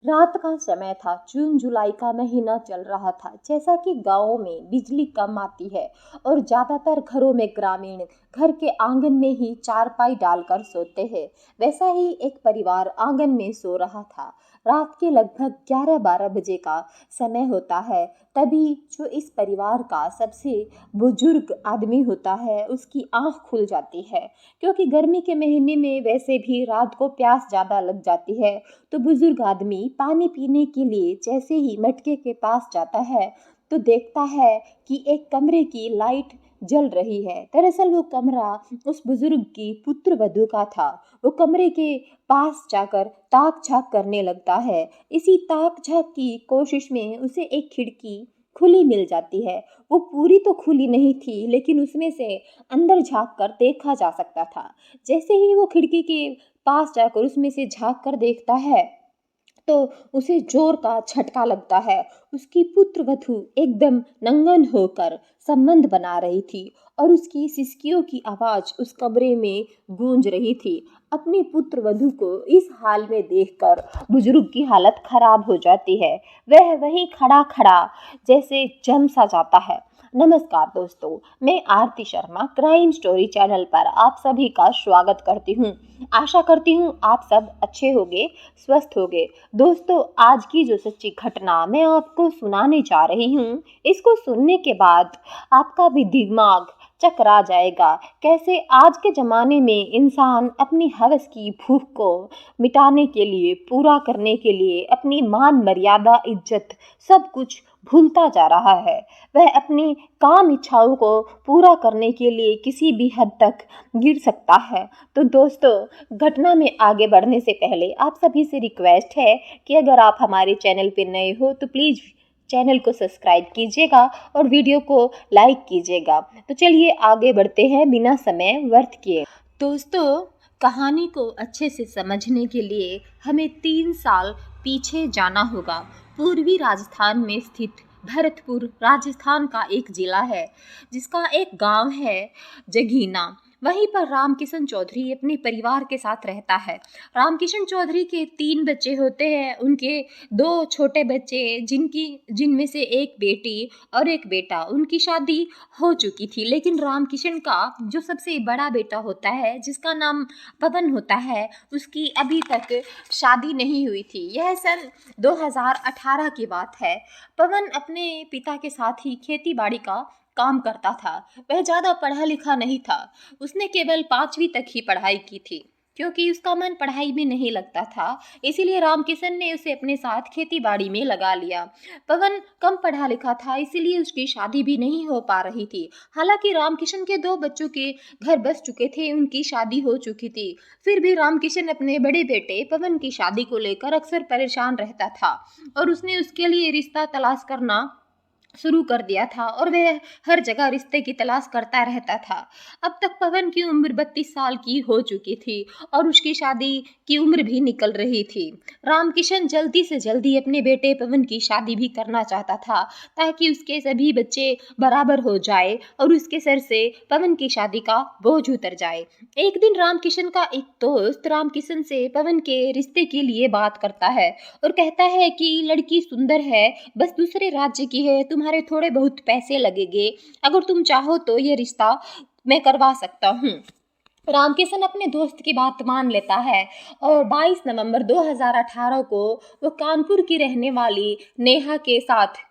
रात का समय था। जून जुलाई का महीना चल रहा था। जैसा कि गाँव में बिजली कम आती है और ज़्यादातर घरों में ग्रामीण घर के आंगन में ही चारपाई डालकर सोते हैं, वैसा ही एक परिवार आंगन में सो रहा था। रात के लगभग 11-12 बजे का समय होता है। तभी जो इस परिवार का सबसे बुजुर्ग आदमी होता है, उसकी आंख खुल जाती है, क्योंकि गर्मी के महीने में वैसे भी रात को प्यास ज़्यादा लग जाती है। तो बुजुर्ग आदमी पानी पीने के लिए जैसे ही मटके के पास जाता है, तो देखता है कि एक कमरे की लाइट जल रही है। दरअसल वो कमरा उस बुजुर्ग की पुत्र वधू का था। वो कमरे के पास जाकर ताक झांक करने लगता है। इसी ताक झांक की कोशिश में उसे एक खिड़की खुली मिल जाती है। वो पूरी तो खुली नहीं थी, लेकिन उसमें से अंदर झांक कर देखा जा सकता था। जैसे ही वो खिड़की के पास जाकर उसमें से झांक कर देखता है, तो उसे जोर का झटका लगता है। उसकी पुत्र वधू एकदम नंगन होकर संबंध बना रही थी और उसकी सिसकियों की आवाज उस कमरे में गूंज रही थी। अपनी पुत्र वधू को इस हाल में देखकर बुजुर्ग की हालत खराब हो जाती है। वह वहीं खड़ा खड़ा जैसे जम सा जाता है। नमस्कार दोस्तों, मैं आरती शर्मा क्राइम स्टोरी चैनल पर आप सभी का स्वागत करती हूँ। आशा करती हूँ आप सब अच्छे होंगे, स्वस्थ होंगे। दोस्तों, आज की जो सच्ची घटना मैं आपको सुनाने जा रही हूँ, इसको सुनने के बाद आपका भी दिमाग चकरा जाएगा। कैसे आज के ज़माने में इंसान अपनी हवस की भूख को मिटाने के लिए, पूरा करने के लिए अपनी मान मर्यादा, इज्जत सब कुछ भूलता जा रहा है। वह अपनी काम इच्छाओं को पूरा करने के लिए किसी भी हद तक गिर सकता है। तो दोस्तों, घटना में आगे बढ़ने से पहले आप सभी से रिक्वेस्ट है कि अगर आप हमारे चैनल पे नए हो तो प्लीज़ चैनल को सब्सक्राइब कीजिएगा और वीडियो को लाइक कीजिएगा। तो चलिए आगे बढ़ते हैं बिना समय व्यर्थ किए। दोस्तों, कहानी को अच्छे से समझने के लिए हमें 3 साल पीछे जाना होगा। पूर्वी राजस्थान में स्थित भरतपुर राजस्थान का एक जिला है, जिसका एक गांव है जगीना। वहीं पर रामकिशन चौधरी अपने परिवार के साथ रहता है। रामकिशन चौधरी के 3 बच्चे होते हैं। उनके 2 छोटे बच्चे, जिनमें से एक बेटी और एक बेटा, उनकी शादी हो चुकी थी। लेकिन रामकिशन का जो सबसे बड़ा बेटा होता है, जिसका नाम पवन होता है, उसकी अभी तक शादी नहीं हुई थी। यह सन 2018 की बात है। पवन अपने पिता के साथ ही खेती बाड़ी का काम करता था। वह ज़्यादा पढ़ा लिखा नहीं था। उसने केवल 5वीं तक ही पढ़ाई की थी, क्योंकि उसका मन पढ़ाई में नहीं लगता था। इसीलिए रामकिशन ने उसे अपने साथ खेती बाड़ी में लगा लिया। पवन कम पढ़ा लिखा था, इसीलिए उसकी शादी भी नहीं हो पा रही थी। हालांकि रामकिशन के 2 बच्चों के घर बस चुके थे, उनकी शादी हो चुकी थी। फिर भी रामकिशन अपने बड़े बेटे पवन की शादी को लेकर अक्सर परेशान रहता था और उसने उसके लिए रिश्ता तलाश करना शुरू कर दिया था और वह हर जगह रिश्ते की तलाश करता रहता था। अब तक पवन की उम्र 32 साल की हो चुकी थी और उसकी शादी की उम्र भी निकल रही थी। रामकिशन जल्दी से जल्दी अपने बेटे पवन की शादी भी करना चाहता था, ताकि उसके सभी बच्चे बराबर हो जाए और उसके सर से पवन की शादी का बोझ उतर जाए। एक दिन रामकिशन का एक दोस्त रामकिशन से पवन के रिश्ते के लिए बात करता है और कहता है कि लड़की सुंदर है, बस दूसरे राज्य की है, तुम्हारे थोड़े बहुत पैसे लगेंगे, अगर तुम चाहो तो ये रिश्ता मैं करवा सकता हूँ। रामकिशन अपने दोस्त की बात मान लेता है और 22 नवंबर 2018 को वो कानपुर की रहने वाली नेहा के साथ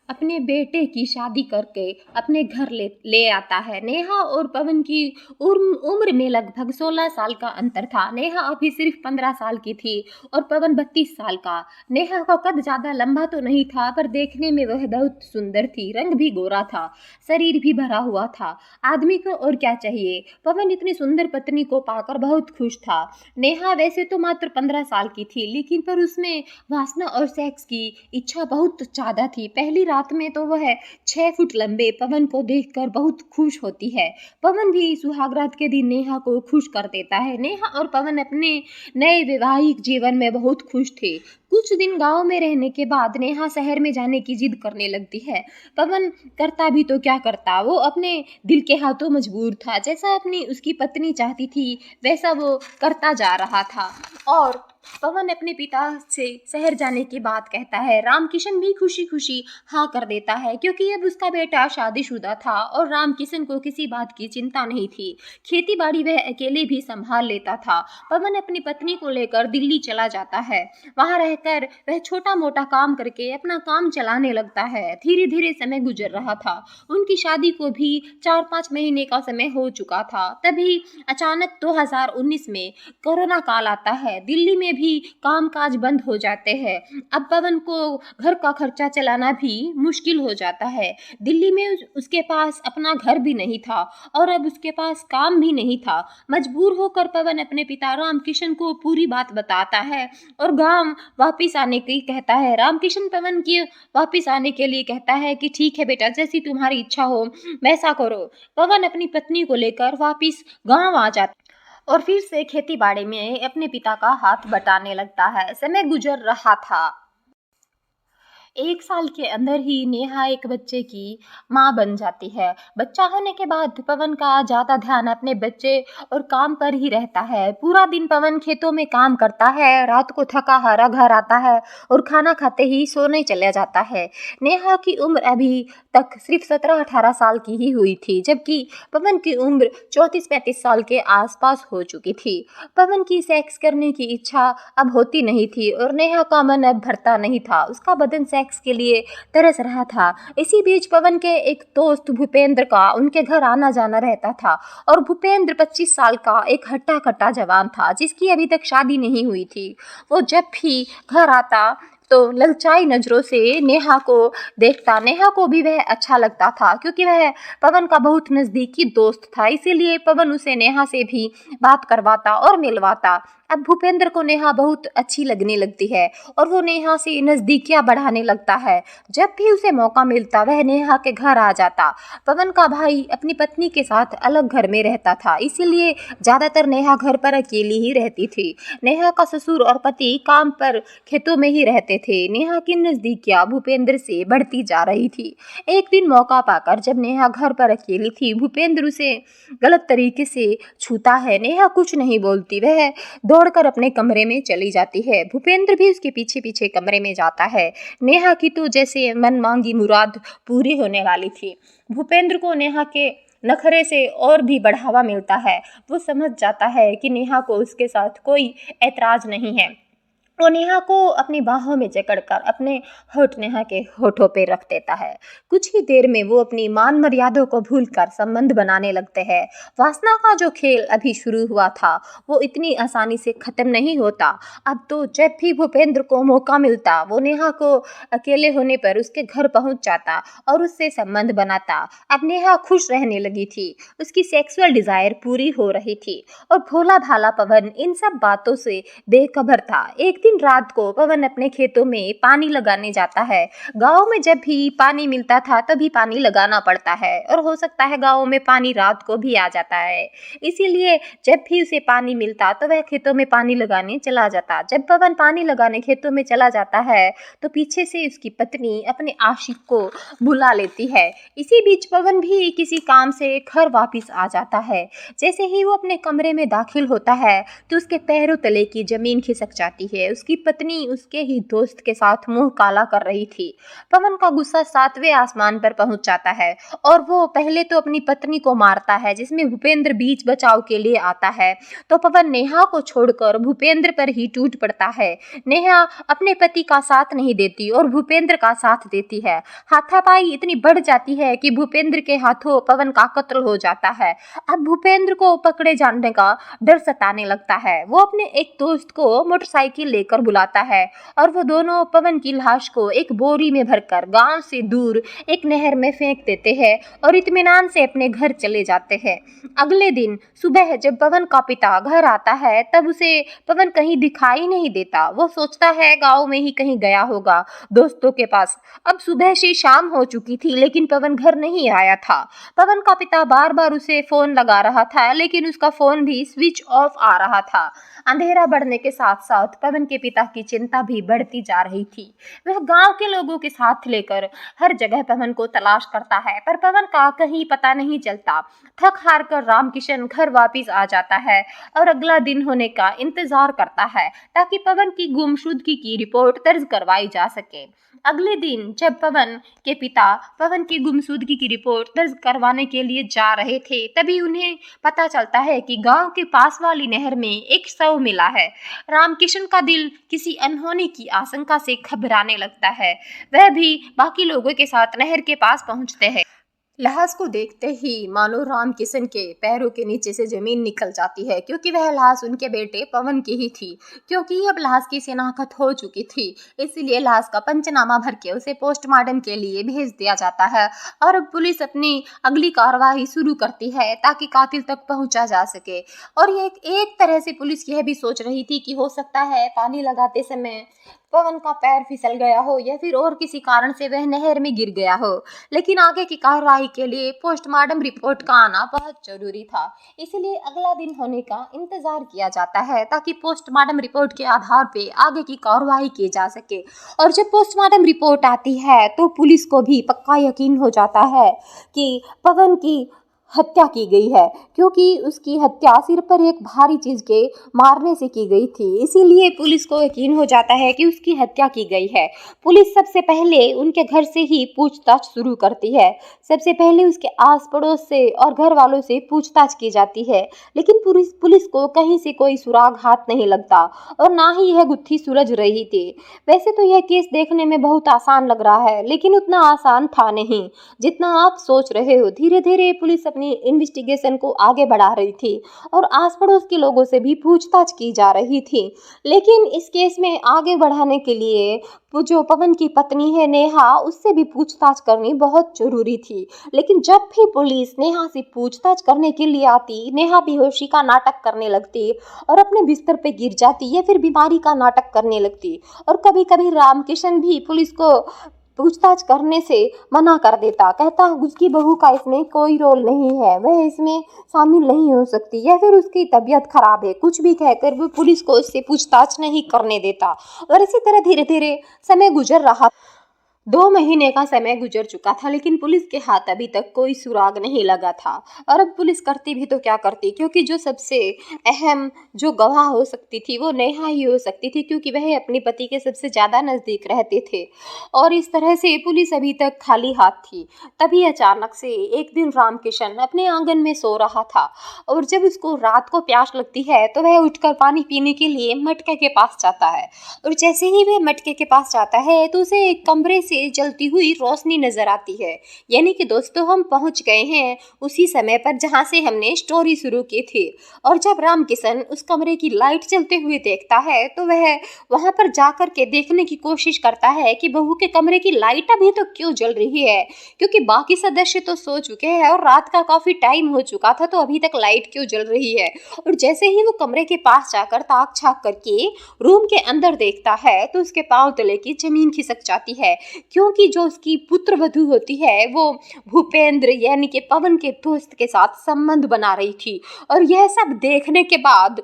अपने बेटे की शादी करके अपने घर ले आता है। नेहा और पवन की उम्र में लगभग 16 साल का अंतर था। नेहा अभी सिर्फ 15 साल की थी और पवन 32 साल का। नेहा का कद ज्यादा लंबा तो नहीं था, पर देखने में वह बहुत सुंदर थी। रंग भी गोरा था, शरीर भी भरा हुआ था। आदमी को और क्या चाहिए। पवन इतनी सुंदर पत्नी को पाकर बहुत खुश था। नेहा वैसे तो मात्र 15 साल की थी, लेकिन पर उसमें वासना और सेक्स की इच्छा बहुत ज्यादा थी। पहली रात में तो वह 6 फुट लंबे पवन को देखकर बहुत खुश होती है। पवन भी सुहागरात के दिन नेहा को खुश कर देता है। नेहा और पवन अपने नए वैवाहिक जीवन में बहुत खुश थे। कुछ दिन गांव में रहने के बाद नेहा शहर में जाने की जिद करने लगती है। पवन करता भी तो क्या करता, वो अपने दिल के हाथों मजबूर था। जैसा अपनी उसकी पत्नी चाहती थी, वैसा वो करता जा रहा था। और पवन अपने पिता से शहर जाने की बात कहता है। रामकिशन भी खुशी खुशी हाँ कर देता है, क्योंकि अब उसका बेटा शादीशुदा था और रामकिशन को किसी बात की चिंता नहीं थी। खेती बाड़ी वह अकेले भी संभाल लेता था। पवन अपनी पत्नी को लेकर दिल्ली चला जाता है। वहां रहकर वह छोटा मोटा काम करके अपना काम चलाने लगता है। धीरे धीरे समय गुजर रहा था। उनकी शादी को भी 4-5 महीने का समय हो चुका था। तभी अचानक 2019 में कोरोना काल आता है। दिल्ली में भी कामकाज बंद हो जाते हैं। अब पवन को घर का खर्चा चलाना भी मुश्किल हो जाता है। दिल्ली में उसके पास अपना घर भी नहीं था और अब उसके पास काम भी नहीं था। मजबूर होकर पवन अपने पिता रामकिशन को पूरी बात बताता है और गांव वापिस आने की कहता है। रामकिशन पवन की वापिस आने के लिए कहता है कि ठीक है बेटा, जैसी तुम्हारी इच्छा हो वैसा करो। पवन अपनी पत्नी को लेकर वापिस गांव आ जाता और फिर से खेती बाड़ी में अपने पिता का हाथ बटाने लगता है। समय गुजर रहा था। 1 साल के अंदर ही नेहा एक बच्चे की माँ बन जाती है। बच्चा होने के बाद पवन का ज़्यादा ध्यान अपने बच्चे और काम पर ही रहता है। पूरा दिन पवन खेतों में काम करता है। रात को थका हारा घर आता है और खाना खाते ही सोने चले जाता है। नेहा की उम्र अभी तक सिर्फ 17-18 साल की ही हुई थी, जबकि पवन की उम्र 34-35 साल के आसपास हो चुकी थी। पवन की सेक्स करने की इच्छा अब होती नहीं थी और नेहा का मन अब भरता नहीं था। उसका बदन सेक्स के लिए तरस रहा था। इसी बीच पवन के एक दोस्त भूपेंद्र का उनके घर आना जाना रहता था और भूपेंद्र 25 साल का एक हट्टा कट्टा जवान था, जिसकी अभी तक शादी नहीं हुई थी। वो जब भी घर आता तो ललचाई नजरों से नेहा को देखता। नेहा को भी वह अच्छा लगता था, क्योंकि वह पवन का बहुत नज़दीकी दोस्त था। इसीलिए पवन उसे नेहा से भी बात करवाता और मिलवाता। अब भूपेंद्र को नेहा बहुत अच्छी लगने लगती है और वो नेहा से नज़दीकियां बढ़ाने लगता है। जब भी उसे मौका मिलता वह नेहा के घर आ जाता। पवन का भाई अपनी पत्नी के साथ अलग घर में रहता था, इसीलिए ज़्यादातर नेहा घर पर अकेली ही रहती थी। नेहा का ससुर और पति काम पर खेतों में ही रहते थे। नेहा की नज़दीकियां भूपेंद्र से बढ़ती जा रही थी। एक दिन मौका पाकर जब नेहा घर पर अकेली थी, भूपेंद्र उसे गलत तरीके से छूता है। नेहा कुछ नहीं बोलती, वह दौड़कर अपने कमरे में चली जाती है। भूपेंद्र भी उसके पीछे पीछे कमरे में जाता है। नेहा की तो जैसे मन मांगी मुराद पूरी होने वाली थी। भूपेंद्र को नेहा के नखरे से और भी बढ़ावा मिलता है। वो समझ जाता है कि नेहा को उसके साथ कोई ऐतराज नहीं है। वो नेहा को अपनी बाहों में जकड़कर अपने होठ नेहा के होठों पे रख देता है। कुछ ही देर में वो अपनी मान मर्यादों को भूलकर संबंध बनाने लगते हैं। वासना का जो खेल अभी शुरू हुआ था वो इतनी आसानी से खत्म नहीं होता। अब तो जब भी भूपेंद्र को मौका मिलता वो नेहा को अकेले होने पर उसके घर पहुंच जाता और उससे संबंध बनाता। अब नेहा खुश रहने लगी थी। उसकी सेक्सुअल डिजायर पूरी हो रही थी और भोला भाला पवन इन सब बातों से बेखबर था। एक दिन रात को पवन अपने खेतों में पानी लगाने जाता है। गांव में जब भी पानी मिलता था तभी पानी लगाना पड़ता है और हो सकता है गांव में पानी रात को भी आ जाता है। इसीलिए जब भी उसे पानी मिलता तो वह खेतों में पानी लगाने चला जाता। जब पवन पानी लगाने खेतों में चला जाता है तो पीछे से उसकी पत्नी अपने आशिक को बुला लेती है। इसी बीच पवन भी किसी काम से घर वापिस आ जाता है। जैसे ही वो अपने कमरे में दाखिल होता है तो उसके पैरों तले की जमीन खिसक जाती है। उसकी पत्नी उसके ही दोस्त के साथ मुंह काला कर रही थी। पवन का गुस्सा 7वें आसमान पर पहुंच जाता है और वो पहले तो अपनी पत्नी को मारता है, जिसमें भूपेंद्र बीच बचाव के लिए आता है। तो पवन नेहा को छोड़कर भूपेंद्र पर ही टूट पड़ता है। नेहा अपने पति का साथ नहीं देती और भूपेंद्र का साथ देती है। हाथापाई इतनी बढ़ जाती है कि भूपेंद्र के हाथों पवन का कत्ल हो जाता है। अब भूपेंद्र को पकड़े जाने का डर सताने लगता है। वो अपने एक दोस्त को मोटरसाइकिल लेकर बुलाता है और वो दोनों पवन की लाश को एक बोरी में भरकर गांव से दूर एक नहर में फेंक देते हैं और इत्मीनान से अपने घर चले जाते हैं। अगले दिन सुबह जब पवन का पिता घर आता है तब उसे पवन कहीं दिखाई नहीं देता। वो सोचता है गांव में ही कहीं गया होगा दोस्तों के पास। अब सुबह से शाम हो चुकी थी लेकिन पवन घर नहीं आया था। पवन का पिता बार बार उसे फोन लगा रहा था लेकिन उसका फोन भी स्विच ऑफ आ रहा था। अंधेरा बढ़ने के साथ साथ पवन के पिता की चिंता भी बढ़ती जा रही थी। वह गांव के लोगों के साथ लेकर हर जगह पवन को तलाश करता है, पर पवन का कहीं पता नहीं चलता। थक हार कर रामकिशन घर वापस आ जाता है और अगला दिन होने का इंतजार करता है ताकि पवन की गुमशुदगी की रिपोर्ट दर्ज करवाई जा सके। अगले दिन जब पवन के पिता पवन की गुमशुदगी की रिपोर्ट दर्ज करवाने के लिए जा रहे थे, तभी उन्हें पता चलता है कि गांव के पास वाली नहर में एक शव मिला है। रामकिशन का दिल किसी अनहोनी की आशंका से घबराने लगता है। वह भी बाकी लोगों के साथ नहर के पास पहुंचते हैं। लाश को देखते ही मानो रामकिशन के पैरों के नीचे से जमीन निकल जाती है, क्योंकि वह लाश उनके बेटे पवन की ही थी। क्योंकि अब लाश की शिनाख्त हो चुकी थी, इसीलिए लाश का पंचनामा भर के उसे पोस्टमार्टम के लिए भेज दिया जाता है। और अब पुलिस अपनी अगली कार्रवाई शुरू करती है ताकि कातिल तक पहुंचा जा सके। और ये एक तरह से पुलिस यह भी सोच रही थी कि हो सकता है पानी लगाते समय पवन का पैर फिसल गया हो या फिर और किसी कारण से वह नहर में गिर गया हो। लेकिन आगे की कार्रवाई के लिए पोस्टमार्टम रिपोर्ट का आना बहुत जरूरी था, इसलिए अगला दिन होने का इंतजार किया जाता है ताकि पोस्टमार्टम रिपोर्ट के आधार पे आगे की कार्रवाई की जा सके। और जब पोस्टमार्टम रिपोर्ट आती है तो पुलिस को भी पक्का यकीन हो जाता है कि पवन की हत्या की गई है, क्योंकि उसकी हत्या सिर पर एक भारी चीज के मारने से की गई थी। इसीलिए पुलिस को यकीन हो जाता है कि उसकी हत्या की गई है। पुलिस सबसे पहले उनके घर से ही पूछताछ शुरू करती है। सबसे पहले उसके आस पड़ोस से और घर वालों से पूछताछ की जाती है, लेकिन पुलिस को कहीं से कोई सुराग हाथ नहीं लगता और ना ही यह गुत्थी सुलझ रही थी। वैसे तो यह केस देखने में बहुत आसान लग रहा है, लेकिन उतना आसान था नहीं जितना आप सोच रहे हो। धीरे धीरे पुलिस अपनी इन्वेस्टिगेशन को आगे बढ़ा रही थी और आस पड़ोस के लोगों से भी पूछताछ की जा रही थी। लेकिन इस केस में आगे बढ़ाने के लिए वो जो पवन की पत्नी है नेहा, उससे भी पूछताछ करनी बहुत जरूरी थी। लेकिन जब भी पुलिस नेहा से पूछताछ करने के लिए आती, नेहा बेहोशी का नाटक करने लगती और अपने बिस्तर पे गिर जाती या फिर बीमारी का नाटक करने लगती। और कभी कभी रामकिशन भी पुलिस को पूछताछ करने से मना कर देता, कहता उसकी बहू का इसमें कोई रोल नहीं है, वह इसमें शामिल नहीं हो सकती या फिर उसकी तबीयत खराब है, कुछ भी कहकर वो पुलिस को उससे पूछताछ नहीं करने देता। और इसी तरह धीरे धीरे समय गुजर रहा। 2 महीने का समय गुजर चुका था, लेकिन पुलिस के हाथ अभी तक कोई सुराग नहीं लगा था। और अब पुलिस करती भी तो क्या करती, क्योंकि जो सबसे अहम जो गवाह हो सकती थी वो नेहा ही हो सकती थी, क्योंकि वह अपने पति के सबसे ज़्यादा नज़दीक रहते थे। और इस तरह से पुलिस अभी तक खाली हाथ थी। तभी अचानक से एक दिन रामकिशन अपने आंगन में सो रहा था और जब उसको रात को प्यास लगती है तो वह उठकर पानी पीने के लिए मटके के पास जाता है। और जैसे ही वह मटके के पास जाता है तो उसे एक कमरे से जलती हुई रोशनी नजर आती है। यानी कि दोस्तों हम पहुंच गए हैं उसी समय पर जहां से हमने स्टोरी शुरू की थी। और जब रामकिशन उस कमरे की लाइट जलते हुए देखता है तो वह वहां पर जाकर के देखने की कोशिश करता है कि बहू के कमरे की लाइट अभी तो क्यों जल रही है, क्योंकि बाकी सदस्य तो सो चुके हैं और रात का काफी टाइम हो चुका था, तो अभी तक लाइट क्यों जल रही है। और जैसे ही वो कमरे के पास जाकर ताक झांक करके रूम के अंदर देखता है तो उसके पांव तले की जमीन खिसक जाती है, क्योंकि जो उसकी पुत्र वधू होती है वो भूपेंद्र यानी कि पवन के दोस्त के साथ संबंध बना रही थी। और यह सब देखने के बाद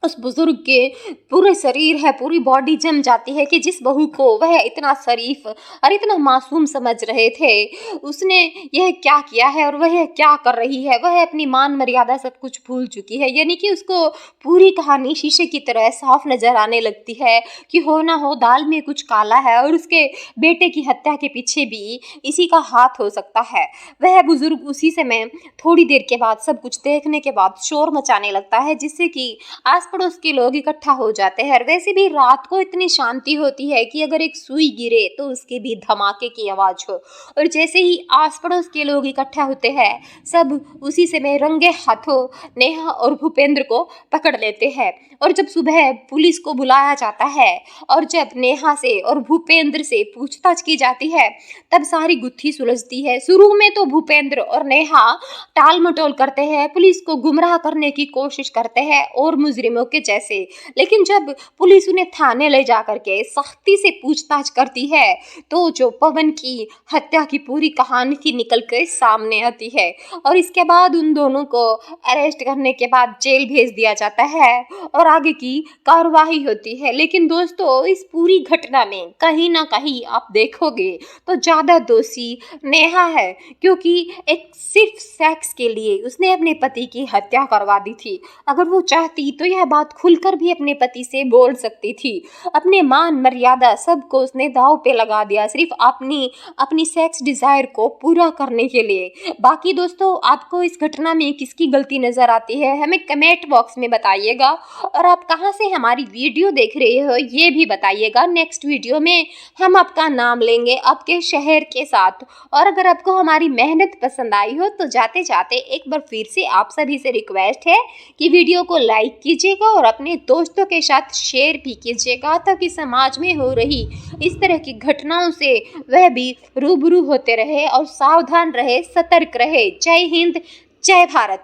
उस बुजुर्ग के पूरे शरीर है, पूरी बॉडी जम जाती है कि जिस बहू को वह इतना शरीफ और इतना मासूम समझ रहे थे, उसने यह क्या किया है और वह क्या कर रही है। वह अपनी मान मर्यादा सब कुछ भूल चुकी है। यानी कि उसको पूरी कहानी शीशे की तरह साफ नजर आने लगती है कि हो ना हो दाल में कुछ काला है और उसके बेटे की हत्या के पीछे भी इसी का हाथ हो सकता है। वह बुजुर्ग उसी समय थोड़ी देर के बाद सब कुछ देखने के बाद शोर मचाने लगता है, जिससे कि आस पड़ोस के लोग इकट्ठा हो जाते हैं। और वैसे भी रात को इतनी शांति होती है कि अगर एक सुई गिरे तो उसके भी धमाके की आवाज हो। और जैसे ही आस पड़ोस के लोग इकट्ठा होते हैं, सब उसी समय रंगे हाथों नेहा और भूपेंद्र को पकड़ लेते हैं। और जब सुबह पुलिस को बुलाया जाता है और जब नेहा से और भूपेंद्र से पूछताछ की जाती है, तब सारी गुत्थी सुलझती है। शुरू में तो भूपेंद्र और नेहा टाल मटोल करते हैं, पुलिस को गुमराह करने की कोशिश करते हैं और मुजरिमों के जैसे। लेकिन जब पुलिस उन्हें थाने ले जा करके सख्ती से पूछताछ करती है तो जो पवन की हत्या की पूरी कहानी थी निकल के सामने आती है और इसके बाद उन दोनों को अरेस्ट करने के बाद जेल भेज दिया जाता है और आगे की कार्रवाई होती है। लेकिन दोस्तों, इस पूरी घटना में कहीं ना कहीं आप देखोगे तो ज्यादा दोषी नेहा है, क्योंकि एक सिर्फ सेक्स के लिए उसने अपने पति की हत्या करवा दी थी। अगर वो चाहती तो यह बात खुलकर भी अपने पति से बोल सकती थी। अपने मान मर्यादा सबको उसने दांव पे लगा दिया सिर्फ अपनी सेक्स डिजायर को पूरा करने के लिए। बाकी दोस्तों, आपको इस घटना में किसकी गलती नजर आती है हमें कमेंट बॉक्स में बताइएगा और आप कहां से हमारी वीडियो देख रहे हो ये भी बताइएगा। नेक्स्ट वीडियो में हम आपका नाम लेंगे आपके शहर के साथ। और अगर आपको हमारी मेहनत पसंद आई हो तो जाते जाते एक बार फिर से आप सभी से रिक्वेस्ट है कि वीडियो को लाइक कीजिएगा और अपने दोस्तों के साथ शेयर भी कीजिएगा, ताकि समाज में हो रही इस तरह की घटनाओं से वह भी रूबरू होते रहे और सावधान रहे, सतर्क रहे। जय हिंद, जय भारत।